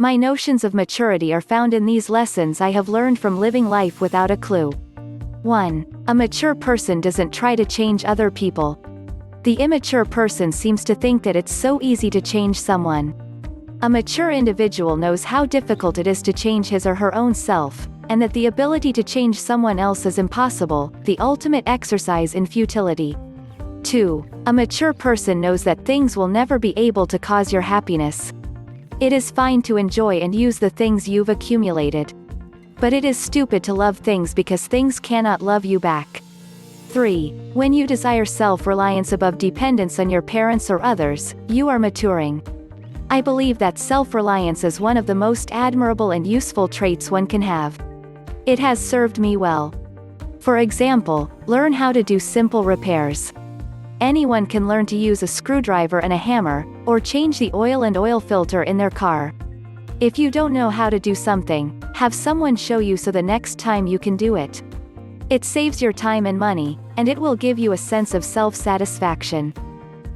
My notions of maturity are found in these lessons I have learned from living life without a clue. 1. A mature person doesn't try to change other people. The immature person seems to think that it's so easy to change someone. A mature individual knows how difficult it is to change his or her own self, and that the ability to change someone else is impossible, the ultimate exercise in futility. 2. A mature person knows that things will never be able to cause your happiness. It is fine to enjoy and use the things you've accumulated. But it is stupid to love things because things cannot love you back. 3. When you desire self-reliance above dependence on your parents or others, you are maturing. I believe that self-reliance is one of the most admirable and useful traits one can have. It has served me well. For example, learn how to do simple repairs. Anyone can learn to use a screwdriver and a hammer, or change the oil and oil filter in their car. If you don't know how to do something, have someone show you so the next time you can do it. It saves your time and money, and it will give you a sense of self-satisfaction.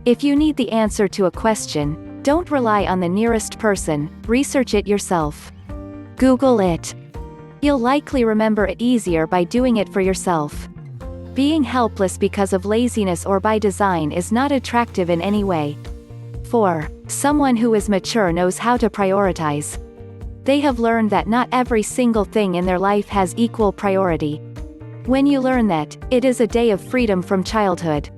If you need the answer to a question, don't rely on the nearest person, research it yourself. Google it. You'll likely remember it easier by doing it for yourself. Being helpless because of laziness or by design is not attractive in any way. 4. Someone who is mature knows how to prioritize. They have learned that not every single thing in their life has equal priority. When you learn that, it is a day of freedom from childhood.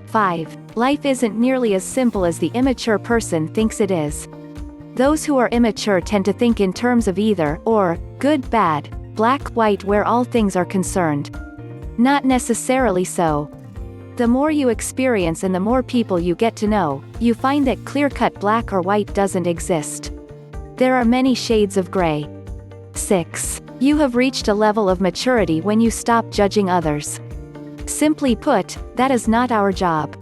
5. Life isn't nearly as simple as the immature person thinks it is. Those who are immature tend to think in terms of either, or, good, bad, black, white where all things are concerned. Not necessarily so. The more you experience and the more people you get to know, you find that clear-cut black or white doesn't exist. There are many shades of gray. 6. You have reached a level of maturity when you stop judging others. Simply put, that is not our job.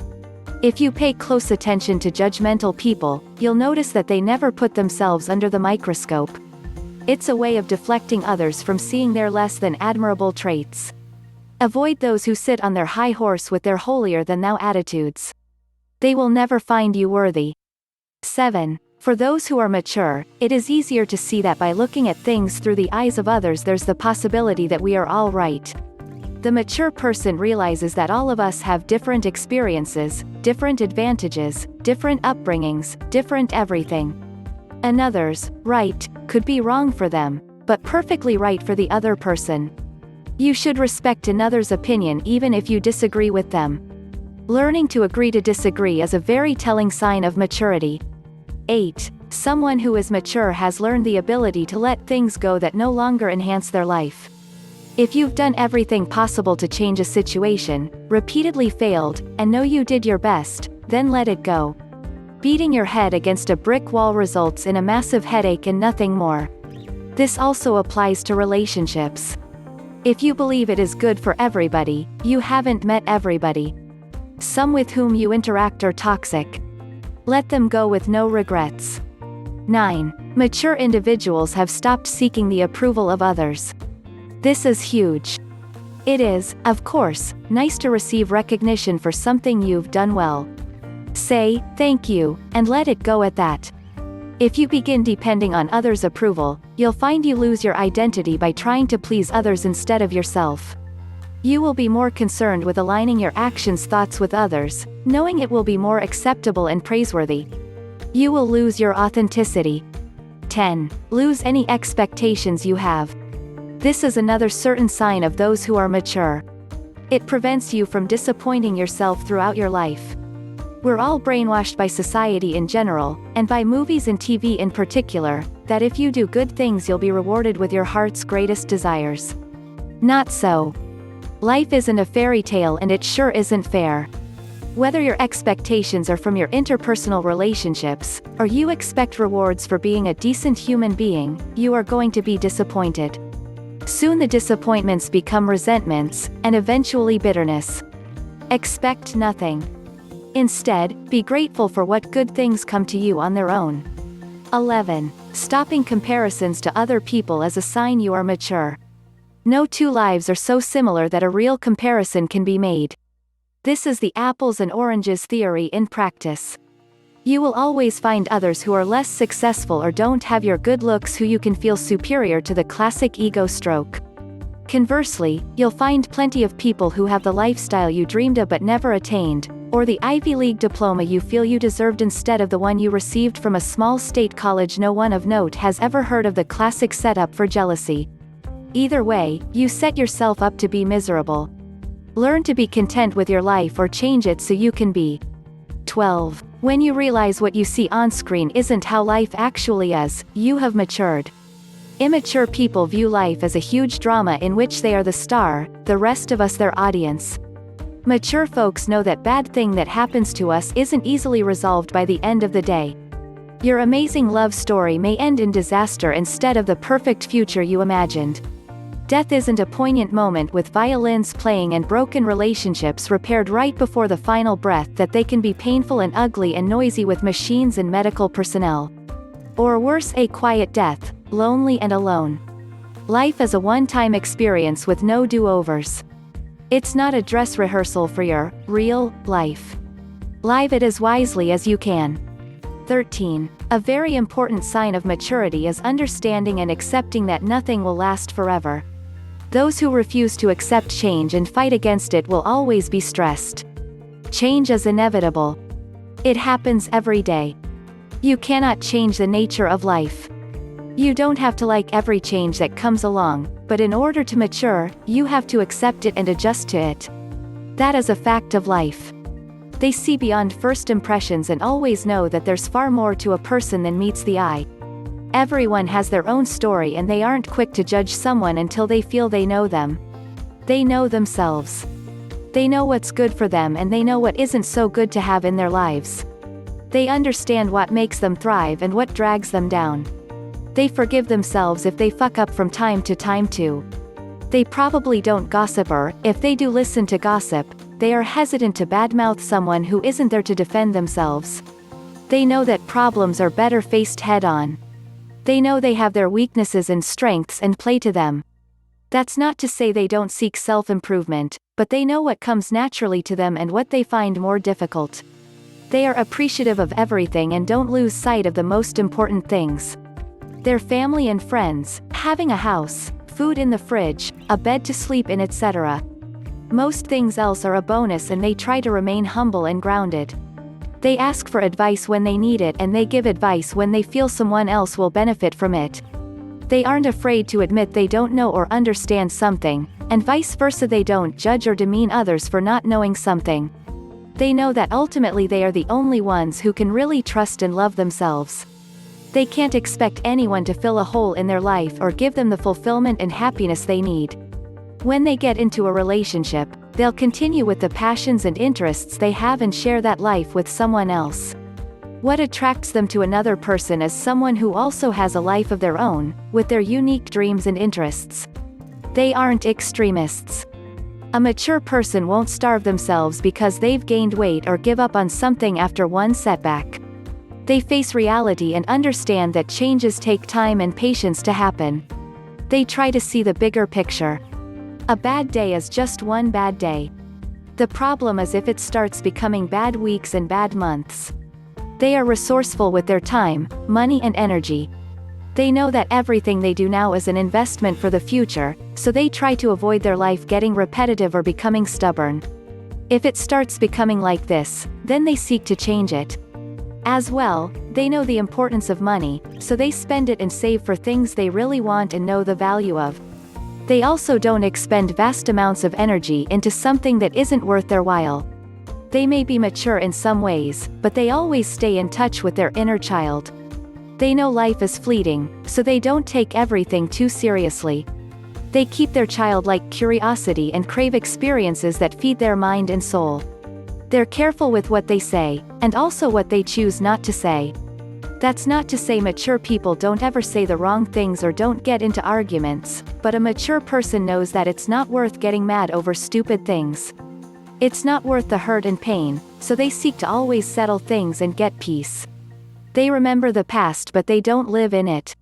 If you pay close attention to judgmental people, you'll notice that they never put themselves under the microscope. It's a way of deflecting others from seeing their less than admirable traits. Avoid those who sit on their high horse with their holier-than-thou attitudes. They will never find you worthy. 7. For those who are mature, it is easier to see that by looking at things through the eyes of others there's the possibility that we are all right. The mature person realizes that all of us have different experiences, different advantages, different upbringings, different everything. Another's right could be wrong for them, but perfectly right for the other person. You should respect another's opinion even if you disagree with them. Learning to agree to disagree is a very telling sign of maturity. 8. Someone who is mature has learned the ability to let things go that no longer enhance their life. If you've done everything possible to change a situation, repeatedly failed, and know you did your best, then let it go. Beating your head against a brick wall results in a massive headache and nothing more. This also applies to relationships. If you believe it is good for everybody, you haven't met everybody. Some with whom you interact are toxic. Let them go with no regrets. 9. Mature individuals have stopped seeking the approval of others. This is huge. It is, of course, nice to receive recognition for something you've done well. Say, thank you, and let it go at that. If you begin depending on others' approval, you'll find you lose your identity by trying to please others instead of yourself. You will be more concerned with aligning your actions' thoughts with others, knowing it will be more acceptable and praiseworthy. You will lose your authenticity. 10. Lose any expectations you have. This is another certain sign of those who are mature. It prevents you from disappointing yourself throughout your life. We're all brainwashed by society in general, and by movies and TV in particular, that if you do good things you'll be rewarded with your heart's greatest desires. Not so. Life isn't a fairy tale and it sure isn't fair. Whether your expectations are from your interpersonal relationships, or you expect rewards for being a decent human being, you are going to be disappointed. Soon the disappointments become resentments, and eventually bitterness. Expect nothing. Instead, be grateful for what good things come to you on their own. 11. Stopping comparisons to other people is a sign you are mature. No two lives are so similar that a real comparison can be made. This is the apples and oranges theory in practice. You will always find others who are less successful or don't have your good looks who you can feel superior to, the classic ego stroke. Conversely, you'll find plenty of people who have the lifestyle you dreamed of but never attained, or the Ivy League diploma you feel you deserved instead of the one you received from a small state college no one of note has ever heard of, the classic setup for jealousy. Either way, you set yourself up to be miserable. Learn to be content with your life or change it so you can be. 12. When you realize what you see on screen isn't how life actually is, you have matured. Immature people view life as a huge drama in which they are the star, the rest of us their audience. Mature folks know that bad thing that happens to us isn't easily resolved by the end of the day. Your amazing love story may end in disaster instead of the perfect future you imagined. Death isn't a poignant moment with violins playing and broken relationships repaired right before the final breath. That they can be painful and ugly and noisy with machines and medical personnel. Or worse, a quiet death, lonely and alone. Life is a one-time experience with no do-overs. It's not a dress rehearsal for your real life. Live it as wisely as you can. 13. A very important sign of maturity is understanding and accepting that nothing will last forever. Those who refuse to accept change and fight against it will always be stressed. Change is inevitable. It happens every day. You cannot change the nature of life. You don't have to like every change that comes along, but in order to mature, you have to accept it and adjust to it. That is a fact of life. They see beyond first impressions and always know that there's far more to a person than meets the eye. Everyone has their own story and they aren't quick to judge someone until they feel they know them. They know themselves. They know what's good for them and they know what isn't so good to have in their lives. They understand what makes them thrive and what drags them down. They forgive themselves if they fuck up from time to time too. They probably don't gossip, or, if they do listen to gossip, they are hesitant to badmouth someone who isn't there to defend themselves. They know that problems are better faced head-on. They know they have their weaknesses and strengths and play to them. That's not to say they don't seek self-improvement, but they know what comes naturally to them and what they find more difficult. They are appreciative of everything and don't lose sight of the most important things. Their family and friends, having a house, food in the fridge, a bed to sleep in, etc. Most things else are a bonus and they try to remain humble and grounded. They ask for advice when they need it and they give advice when they feel someone else will benefit from it. They aren't afraid to admit they don't know or understand something, and vice versa. They don't judge or demean others for not knowing something. They know that ultimately they are the only ones who can really trust and love themselves. They can't expect anyone to fill a hole in their life or give them the fulfillment and happiness they need. When they get into a relationship, they'll continue with the passions and interests they have and share that life with someone else. What attracts them to another person is someone who also has a life of their own, with their unique dreams and interests. They aren't extremists. A mature person won't starve themselves because they've gained weight or give up on something after one setback. They face reality and understand that changes take time and patience to happen. They try to see the bigger picture. A bad day is just one bad day. The problem is if it starts becoming bad weeks and bad months. They are resourceful with their time, money and energy. They know that everything they do now is an investment for the future, so they try to avoid their life getting repetitive or becoming stubborn. If it starts becoming like this, then they seek to change it. As well, they know the importance of money, so they spend it and save for things they really want and know the value of. They also don't expend vast amounts of energy into something that isn't worth their while. They may be mature in some ways, but they always stay in touch with their inner child. They know life is fleeting, so they don't take everything too seriously. They keep their childlike curiosity and crave experiences that feed their mind and soul. They're careful with what they say, and also what they choose not to say. That's not to say mature people don't ever say the wrong things or don't get into arguments, but a mature person knows that it's not worth getting mad over stupid things. It's not worth the hurt and pain, so they seek to always settle things and get peace. They remember the past but they don't live in it.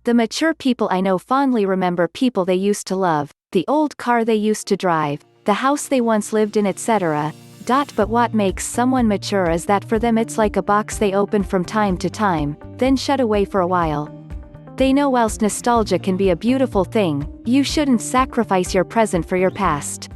The mature people I know fondly remember people they used to love, the old car they used to drive, the house they once lived in, etc. But what makes someone mature is that for them it's like a box they open from time to time, then shut away for a while. They know whilst nostalgia can be a beautiful thing, you shouldn't sacrifice your present for your past.